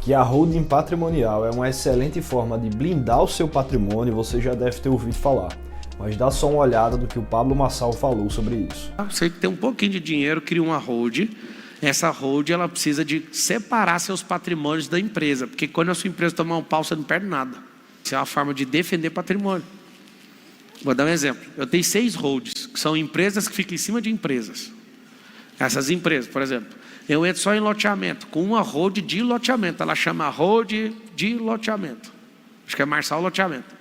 Que a holding patrimonial é uma excelente forma de blindar o seu patrimônio, você já deve ter ouvido falar. Mas dá só uma olhada do que o Pablo Marçal falou sobre isso. Você que tem um pouquinho de dinheiro, cria uma holding. Essa holding ela precisa de separar seus patrimônios da empresa, porque quando a sua empresa tomar um pau, você não perde nada. Isso é uma forma de defender patrimônio. Vou dar um exemplo. Eu tenho 6 holdings, que são empresas que ficam em cima de empresas. Essas empresas, por exemplo, eu entro só em loteamento, com uma holding de loteamento. Ela chama holding de loteamento. Acho que é Marçal Loteamento.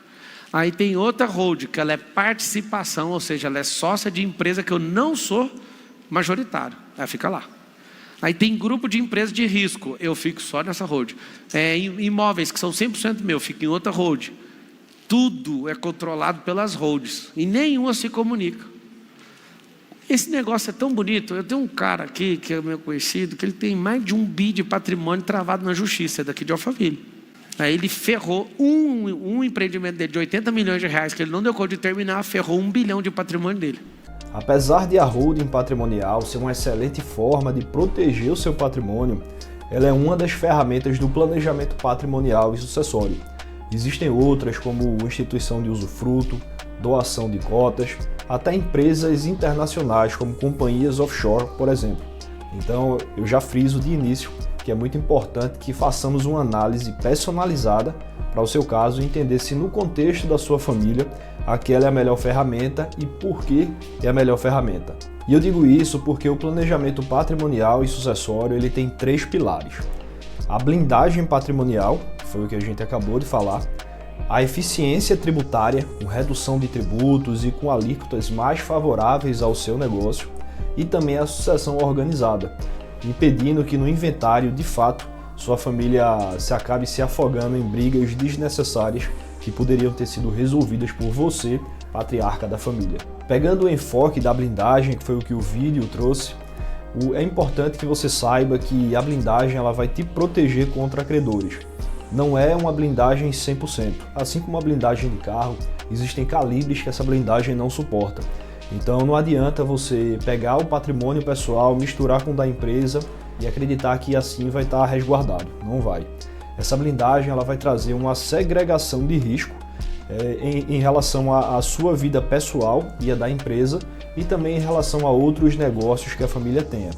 Aí tem outra holding, que ela é participação, ou seja, ela é sócia de empresa que eu não sou majoritário. Ela fica lá. Aí tem grupo de empresas de risco, eu fico só nessa holding. Imóveis que são 100% meu, fico em outra holding. Tudo é controlado pelas holdings e nenhuma se comunica. Esse negócio é tão bonito. Eu tenho um cara aqui que é meu conhecido, que ele tem mais de 1 bi de patrimônio travado na justiça, daqui de Alphaville. Aí ele ferrou um empreendimento dele de 80 milhões de reais, que ele não deu conta de terminar, ferrou 1 bilhão de patrimônio dele. Apesar de a holding patrimonial ser uma excelente forma de proteger o seu patrimônio, ela é uma das ferramentas do planejamento patrimonial e sucessório. Existem outras, como instituição de usufruto, doação de cotas, até empresas internacionais, como companhias offshore, por exemplo. Então, eu já friso de início que é muito importante que façamos uma análise personalizada para o seu caso e entender se no contexto da sua família aquela é a melhor ferramenta e por que é a melhor ferramenta. E eu digo isso porque o planejamento patrimonial e sucessório ele tem 3 pilares. A blindagem patrimonial, que foi o que a gente acabou de falar, a eficiência tributária, com redução de tributos e com alíquotas mais favoráveis ao seu negócio, e também a sucessão organizada, impedindo que no inventário, de fato, sua família se acabe se afogando em brigas desnecessárias que poderiam ter sido resolvidas por você, patriarca da família. Pegando o enfoque da blindagem, que foi o que o vídeo trouxe, é importante que você saiba que a blindagem ela vai te proteger contra credores. Não é uma blindagem 100%. Assim como a blindagem de carro, existem calibres que essa blindagem não suporta. Então não adianta você pegar o patrimônio pessoal, misturar com o da empresa e acreditar que assim vai estar resguardado. Não vai. Essa blindagem ela vai trazer uma segregação de risco em relação à sua vida pessoal e a da empresa e também em relação a outros negócios que a família tenha.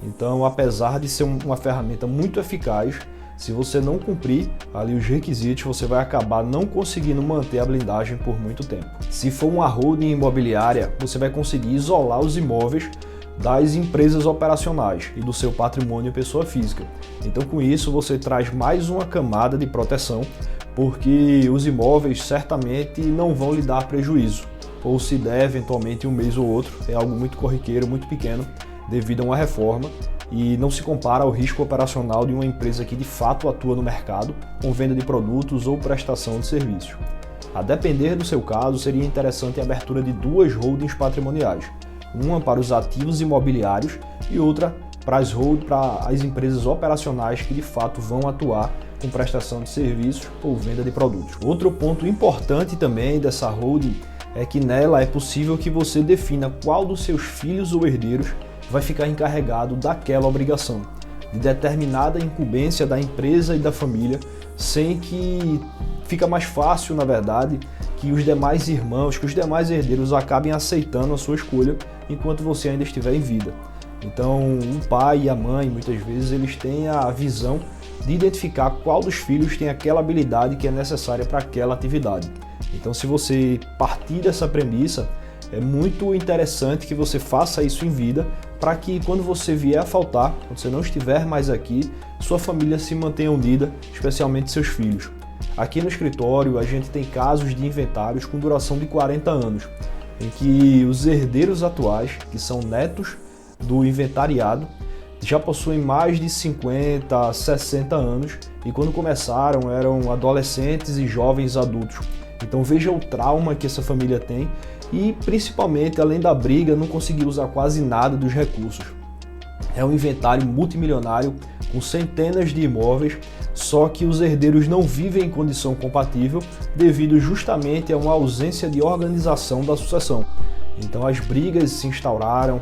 Então, apesar de ser uma ferramenta muito eficaz, se você não cumprir ali os requisitos, você vai acabar não conseguindo manter a blindagem por muito tempo. Se for uma holding imobiliária, você vai conseguir isolar os imóveis das empresas operacionais e do seu patrimônio pessoa física. Então, com isso, você traz mais uma camada de proteção, porque os imóveis certamente não vão lhe dar prejuízo, ou se der eventualmente um mês ou outro, é algo muito corriqueiro, muito pequeno, devido a uma reforma, e não se compara ao risco operacional de uma empresa que de fato atua no mercado com venda de produtos ou prestação de serviços. A depender do seu caso, seria interessante a abertura de 2 holdings patrimoniais, uma para os ativos imobiliários e outra para as empresas operacionais que de fato vão atuar com prestação de serviços ou venda de produtos. Outro ponto importante também dessa holding é que nela é possível que você defina qual dos seus filhos ou herdeiros vai ficar encarregado daquela obrigação, de determinada incumbência da empresa e da família, sem que fica mais fácil, na verdade, que os demais irmãos, que os demais herdeiros acabem aceitando a sua escolha enquanto você ainda estiver em vida. Então, o pai e a mãe, muitas vezes, eles têm a visão de identificar qual dos filhos tem aquela habilidade que é necessária para aquela atividade. Então, se você partir dessa premissa, é muito interessante que você faça isso em vida, para que quando você vier a faltar, quando você não estiver mais aqui, sua família se mantenha unida, especialmente seus filhos. Aqui no escritório, a gente tem casos de inventários com duração de 40 anos, em que os herdeiros atuais, que são netos do inventariado, já possuem mais de 50, 60 anos e quando começaram eram adolescentes e jovens adultos. Então veja o trauma que essa família tem e principalmente, além da briga, não conseguir usar quase nada dos recursos. É um inventário multimilionário com centenas de imóveis, só que os herdeiros não vivem em condição compatível devido justamente a uma ausência de organização da sucessão. Então as brigas se instauraram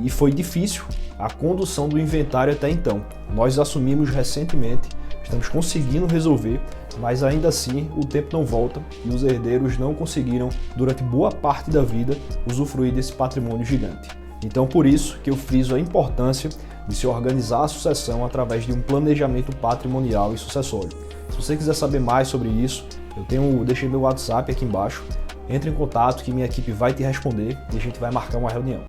e foi difícil a condução do inventário até então. Nós assumimos recentemente, estamos conseguindo resolver, mas ainda assim o tempo não volta e os herdeiros não conseguiram, durante boa parte da vida, usufruir desse patrimônio gigante. Então, por isso que eu friso a importância de se organizar a sucessão através de um planejamento patrimonial e sucessório. Se você quiser saber mais sobre isso, deixei meu WhatsApp aqui embaixo. Entre em contato que minha equipe vai te responder e a gente vai marcar uma reunião.